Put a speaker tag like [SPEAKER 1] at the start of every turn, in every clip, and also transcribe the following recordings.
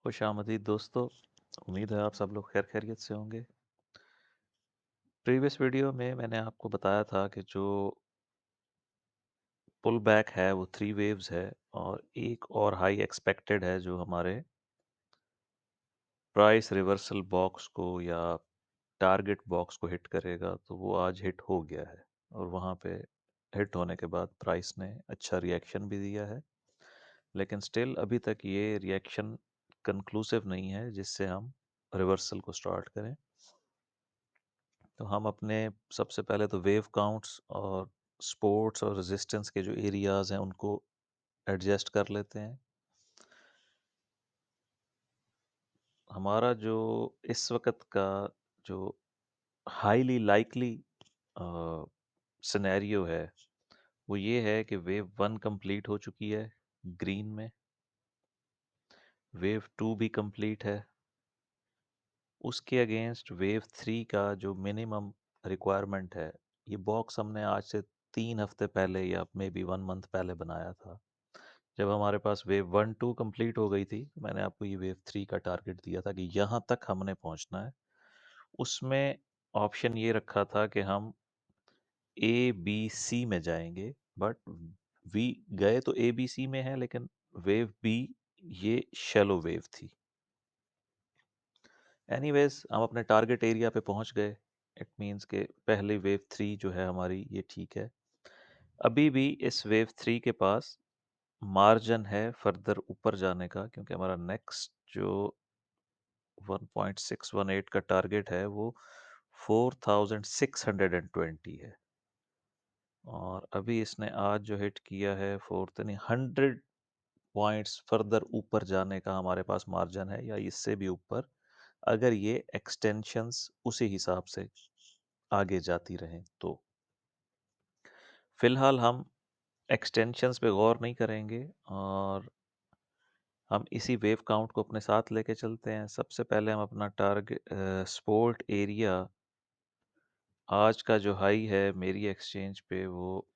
[SPEAKER 1] खुशामदीद दोस्तों। उम्मीद है आप सब लोग खैर खैरियत से होंगे। प्रीवियस वीडियो में मैंने आपको बताया था कि जो पुल बैक है वो 3 वेव्स है और एक और हाई एक्सपेक्टेड है जो हमारे प्राइस रिवर्सल बॉक्स को या टारगेट बॉक्स को हिट करेगा, तो वो आज हिट हो गया है। और वहाँ पे हिट होने के बाद प्राइस ने अच्छा रिएक्शन भी दिया है, लेकिन स्टिल अभी तक ये रिएक्शन कंक्लूसिव नहीं है जिससे हम रिवर्सल को स्टार्ट करें। तो हम अपने सबसे पहले तो वेव काउंट्स और स्पोर्ट्स और रेजिस्टेंस के जो एरियाज हैं उनको एडजस्ट कर लेते हैं। हमारा जो इस वक्त का जो हाईली लाइकली सिनेरियो है वो ये है कि वेव 1 कंप्लीट हो चुकी है ग्रीन में, वेव 2 भी कंप्लीट है। उसके अगेंस्ट वेव 3 का जो मिनिमम रिक्वायरमेंट है, ये बॉक्स हमने आज से 3 हफ्ते पहले या मे बी 1 मंथ पहले बनाया था। जब हमारे पास वेव 1 2 कंप्लीट हो गई थी, मैंने आपको ये वेव 3 का टारगेट दिया था कि यहाँ तक हमने पहुँचना है। उसमें ऑप्शन ये रखा था कि हम ए बी सी में जाएंगे, बट वी गए तो ए बी सी में है, लेकिन वेव बी ये शैलो वेव थी। एनीवेज हम अपने टारगेट एरिया पे पहुंच गए। इट मीन्स के पहले वेव 3 जो है हमारी ये ठीक है। अभी भी इस वेव 3 के पास मार्जिन है फर्दर ऊपर जाने का, क्योंकि हमारा नेक्स्ट जो 1.618 का टारगेट है वो 4620 है। और अभी इसने आज जो हिट किया है फोर्थ, यानी 100 पॉइंट्स फर्दर ऊपर जाने का हमारे पास मार्जिन है, या इससे भी ऊपर, अगर ये एक्सटेंशंस उसी हिसाब से आगे जाती रहें तो। फिलहाल हम एक्सटेंशंस पे गौर नहीं करेंगे और हम इसी वेव काउंट को अपने साथ लेके चलते हैं। सबसे पहले हम अपना टारगेट स्पोर्ट एरिया, आज का जो हाई है मेरी एक्सचेंज पे वो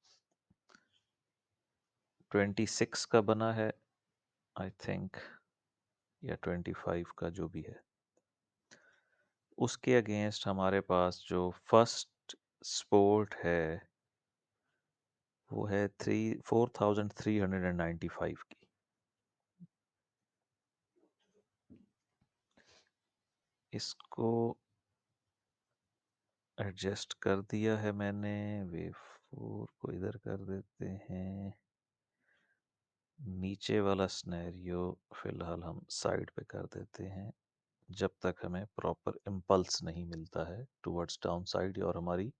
[SPEAKER 1] 26 का बना है आई थिंक, या 25 का, जो भी है। उसके अगेंस्ट हमारे पास जो फर्स्ट सपोर्ट है वो है 4395 की। इसको एडजस्ट कर दिया है मैंने। वेव 4 को इधर कर देते हैं। नीचे वाला स्नैरियो फिलहाल हम साइड पे कर देते हैं जब तक हमें प्रॉपर इम्पल्स नहीं मिलता है टुवर्ड्स डाउन साइड और हमारी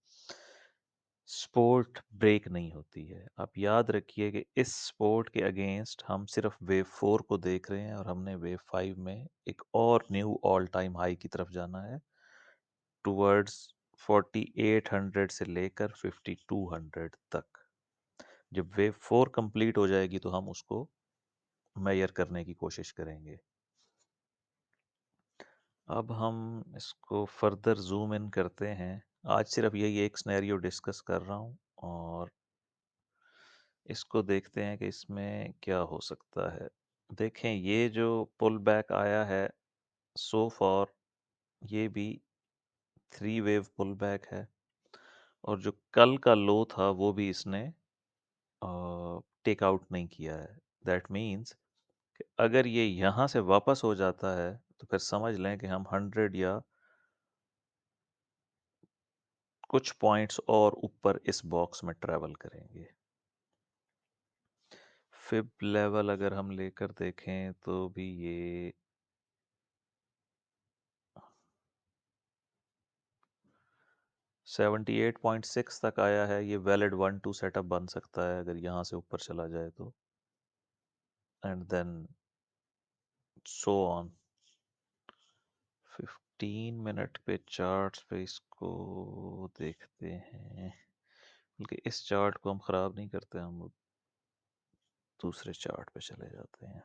[SPEAKER 1] स्पोर्ट ब्रेक नहीं होती है। आप याद रखिए कि इस स्पोर्ट के अगेंस्ट हम सिर्फ वेव 4 को देख रहे हैं और हमने वेव 5 में एक और न्यू ऑल टाइम हाई की तरफ जाना है टुवर्ड्स 4800 से लेकर 5200 तक। जब वेव 4 कंप्लीट हो जाएगी तो हम उसको मेजर करने की कोशिश करेंगे। अब हम इसको फर्दर जूम इन करते हैं। आज सिर्फ यही एक सिनेरियो डिस्कस कर रहा हूँ और इसको देखते हैं कि इसमें क्या हो सकता है। देखें, ये जो पुल बैक आया है सो फॉर, ये भी 3 वेव पुल बैक है। और जो कल का लो था वो भी इसने टेक आउट नहीं किया है। दैट मीन्स कि अगर ये यहाँ से वापस हो जाता है तो फिर समझ लें कि हम 100 या कुछ पॉइंट्स और ऊपर इस बॉक्स में ट्रेवल करेंगे। फिब लेवल अगर हम लेकर देखें तो भी ये 78.6 तक आया है। ये वैलिड 1 2 सेटअप बन सकता है अगर यहाँ से ऊपर चला जाए तो, and then so on. 15 minute पे चार्ट्स पे इसको देखते हैं, बल्कि इस चार्ट को हम ख़राब नहीं करते, हम दूसरे चार्ट पे चले जाते हैं।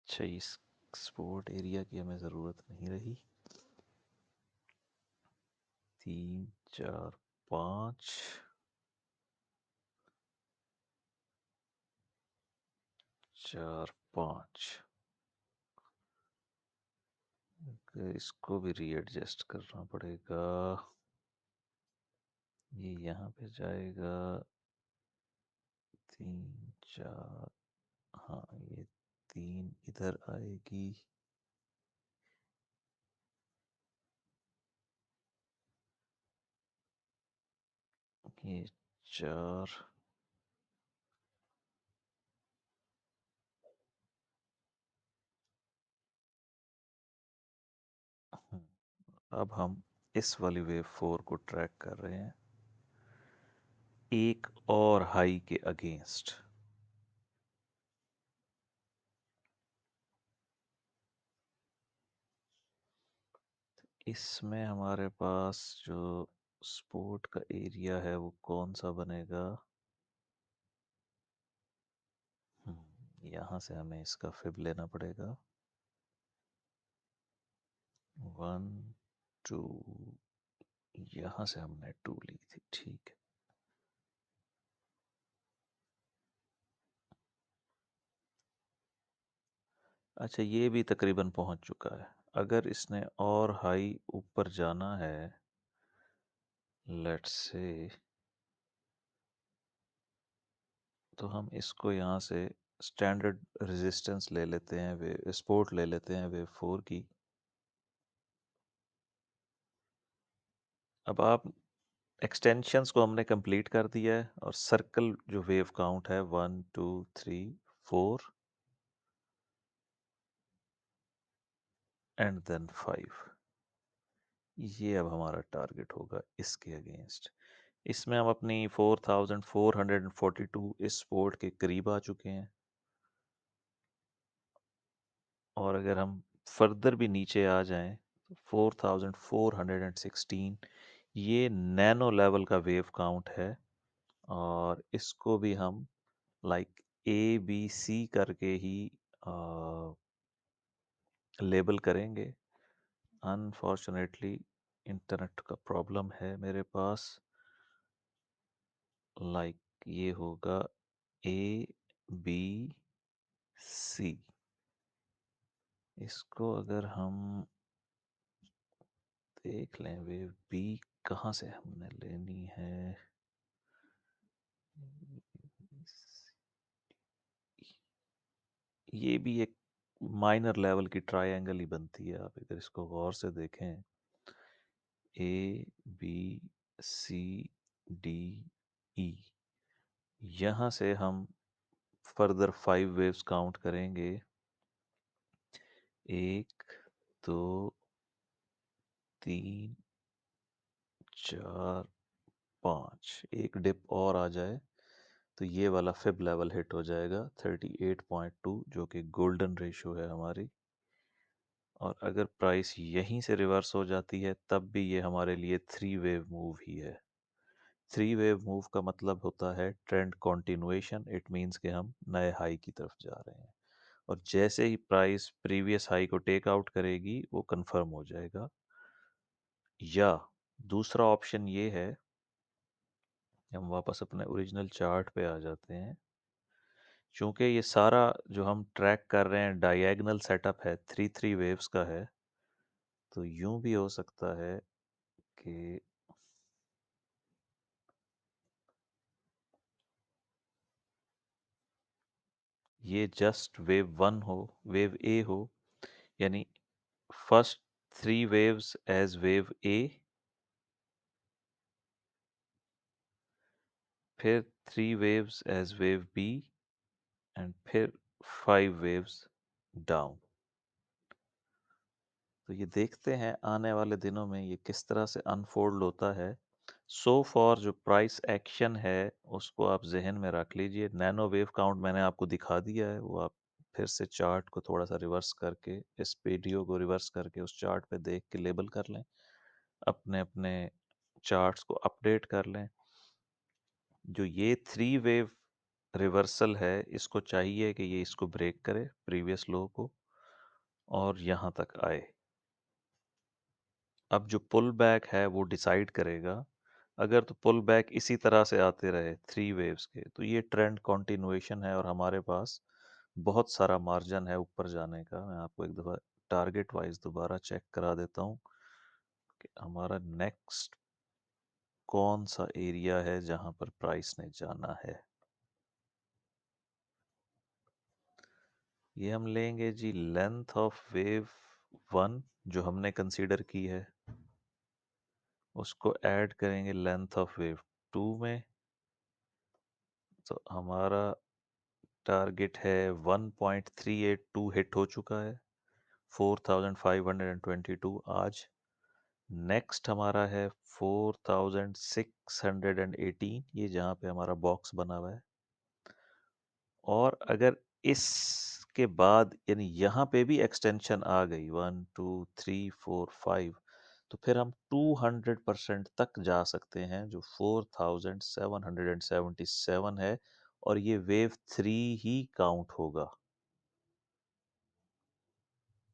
[SPEAKER 1] अच्छा, इस स्पोर्ट एरिया की हमें ज़रूरत नहीं रही। 3 4 5 4 5। इसको भी रीएडजस्ट करना पड़ेगा। ये यहाँ पे जाएगा 3 4। हाँ, ये 3 इधर आएगी। ये 4। अब हम इस वाली वेव 4 को ट्रैक कर रहे हैं एक और हाई के अगेंस्ट। इसमें हमारे पास जो सपोर्ट का एरिया है वो कौन सा बनेगा? यहाँ से हमें इसका फिब लेना पड़ेगा। 1 2। यहाँ से हमने 2 ली थी, ठीक है। अच्छा, ये भी तकरीबन पहुंच चुका है। अगर इसने और हाई ऊपर जाना है, लेट्स से, तो हम इसको यहाँ से स्टैंडर्ड रेजिस्टेंस ले लेते हैं, वे सपोर्ट ले लेते हैं वेव 4 की। अब आप एक्सटेंशंस को हमने कंप्लीट कर दिया है और सर्कल जो वेव काउंट है 1 2 3 4 एंड देन 5, ये अब हमारा टारगेट होगा इसके अगेंस्ट। इसमें हम अपनी 4442 इस सपोर्ट के करीब आ चुके हैं। और अगर हम फर्दर भी नीचे आ जाएं तो 4416 ये नैनो लेवल का वेव काउंट है। और इसको भी हम लाइक ए बी सी करके ही लेबल करेंगे। अनफॉर्चुनेटली इंटरनेट का प्रॉब्लम है मेरे पास। लाइक ये होगा ए बी सी। इसको अगर हम देख लें, वेव बी कहाँ से हमने लेनी है? ये भी एक माइनर लेवल की ट्रायंगल ही बनती है। आप अगर इसको गौर से देखें, A B C D E, यहाँ से हम फर्दर 5 वेव्स काउंट करेंगे। 1 2 3 4 5। एक डिप और आ जाए तो ये वाला फिब लेवल हिट हो जाएगा 38.2, जो कि गोल्डन रेशो है हमारी। और अगर प्राइस यहीं से रिवर्स हो जाती है तब भी ये हमारे लिए 3 वेव मूव ही है। 3 वेव मूव का मतलब होता है ट्रेंड कंटिन्यूएशन। इट मींस कि हम नए हाई की तरफ जा रहे हैं। और जैसे ही प्राइस प्रीवियस हाई को टेक आउट करेगी वो कंफर्म हो जाएगा। या दूसरा ऑप्शन ये है, हम वापस अपने ओरिजिनल चार्ट पे आ जाते हैं। चूंकि ये सारा जो हम ट्रैक कर रहे हैं डायगोनल सेटअप है, 3 वेव्स का है, तो यूं भी हो सकता है कि ये जस्ट वेव 1 हो, वेव ए हो। यानी first 3 waves as wave A, फिर 3 waves as wave B, and फिर 5 वेव्स डाउन। तो ये देखते हैं आने वाले दिनों में ये किस तरह से अनफोल्ड होता है। सो फॉर जो प्राइस एक्शन है उसको आप जहन में रख लीजिए। नैनो वेव काउंट मैंने आपको दिखा दिया है, वो आप फिर से चार्ट को थोड़ा सा रिवर्स करके, इस वीडियो को रिवर्स करके उस चार्ट पे देख के लेबल कर लें। अपने अपने चार्ट्स को अपडेट कर लें। जो ये 3 वेव रिवर्सल है, इसको चाहिए कि ये इसको ब्रेक करे प्रीवियस लो को और यहाँ तक आए। अब जो पुल बैक है वो डिसाइड करेगा। अगर तो पुल बैक इसी तरह से आते रहे 3 वेव्स के, तो ये ट्रेंड कंटिन्यूएशन है और हमारे पास बहुत सारा मार्जिन है ऊपर जाने का। मैं आपको एक दफ़ा टारगेट वाइज दोबारा चेक करा देता हूँ कि हमारा नेक्स्ट कौन सा एरिया है जहां पर प्राइस ने जाना है। ये हम लेंगे जी लेंथ ऑफ वेव 1 जो हमने कंसीडर की है, उसको ऐड करेंगे लेंथ ऑफ वेव 2 में, तो हमारा टारगेट है 1.382 हिट हो चुका है, 4522 आज। नेक्स्ट हमारा है 4618, ये जहाँ पे हमारा बॉक्स बना हुआ है। और अगर इसके बाद यानी यहाँ पे भी एक्सटेंशन आ गई 1 2 3 4 5, तो फिर हम 200% तक जा सकते हैं, जो 4777 है, और ये वेव 3 ही काउंट होगा।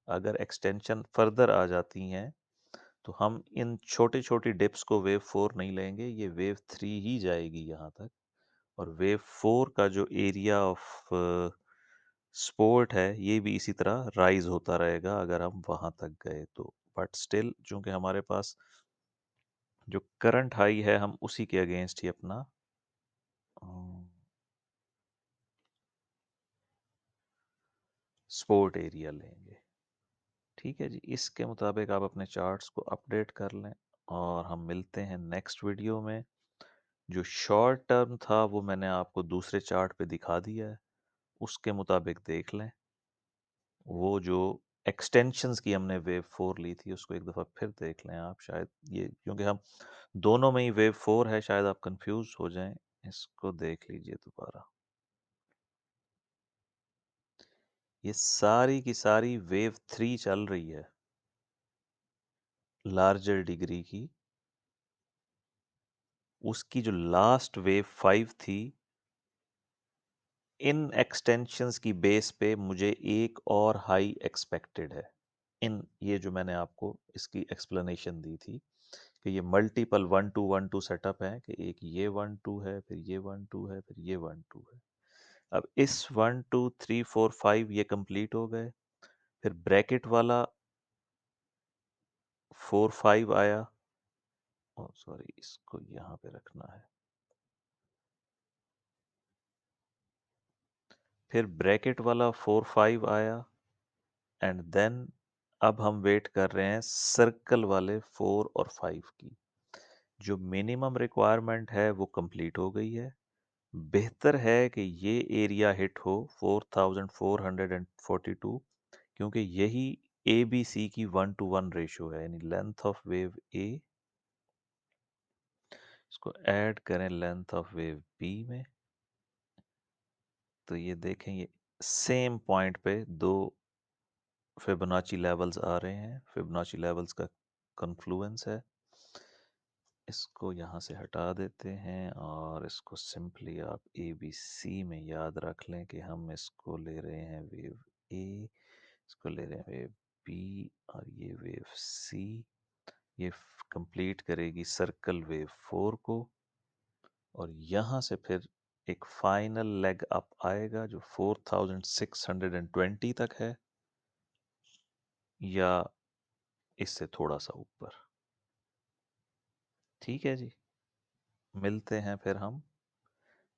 [SPEAKER 1] अगर एक्सटेंशन फर्दर आ जाती हैं तो हम इन छोटी छोटी डिप्स को वेव 4 नहीं लेंगे, ये वेव 3 ही जाएगी यहाँ तक। और वेव 4 का जो एरिया ऑफ स्पोर्ट है ये भी इसी तरह राइज होता रहेगा अगर हम वहां तक गए तो। बट स्टिल चूंकि हमारे पास जो करंट हाई है हम उसी के अगेंस्ट ही अपना स्पोर्ट एरिया लेंगे। ठीक है जी, इसके मुताबिक आप अपने चार्ट्स को अपडेट कर लें और हम मिलते हैं नेक्स्ट वीडियो में। जो शॉर्ट टर्म था वो मैंने आपको दूसरे चार्ट पे दिखा दिया है, उसके मुताबिक देख लें। वो जो एक्सटेंशंस की हमने वेव 4 ली थी उसको एक दफ़ा फिर देख लें आप, शायद ये क्योंकि हम दोनों में ही वेव 4 है, शायद आप कंफ्यूज हो जाएं। इसको देख लीजिए दोबारा। ये सारी की सारी वेव 3 चल रही है, लार्जर डिग्री की। उसकी जो लास्ट वेव 5 थी, इन एक्सटेंशंस की बेस पे मुझे एक और हाई एक्सपेक्टेड है। इन ये जो मैंने आपको इसकी एक्सप्लेनेशन दी थी कि ये मल्टीपल 1 2 1 2 सेटअप है, कि एक ये 1 2 है, फिर ये 1 2 है, फिर ये 1 2 है। अब इस 1 2 3 4 5 ये कंप्लीट हो गए, फिर ब्रैकेट वाला 4 5 आया। ओ सॉरी, इसको यहाँ पे रखना है। फिर ब्रैकेट वाला 4 5 आया, एंड देन अब हम वेट कर रहे हैं सर्कल वाले 4 और 5 की। जो मिनिमम रिक्वायरमेंट है वो कंप्लीट हो गई है। बेहतर है कि ये एरिया हिट हो 4442, क्योंकि यही ए बी सी की 1 to 1 रेशो है, यानी लेंथ ऑफ वेव ए, इसको ऐड करें लेंथ ऑफ वेव बी में, तो ये देखें ये सेम पॉइंट पे दो फिबोनाची लेवल्स आ रहे हैं। फिबोनाची लेवल्स का कन्फ्लुएंस है। इसको यहाँ से हटा देते हैं और इसको सिंपली आप ए बी सी में याद रख लें कि हम इसको ले रहे हैं वेव ए, इसको ले रहे हैं वेव बी, और ये वेव सी। ये कंप्लीट करेगी सर्कल वेव 4 को, और यहाँ से फिर एक फाइनल लेग अप आएगा जो 4620 तक है, या इससे थोड़ा सा ऊपर। ठीक है जी, मिलते हैं फिर हम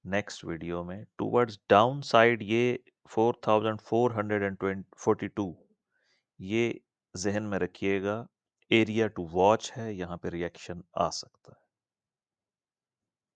[SPEAKER 1] नेक्स्ट वीडियो में। टूवर्ड्स डाउन साइड ये 4442, ये जहन में रखिएगा, एरिया टू वॉच है, यहाँ पे रिएक्शन आ सकता है।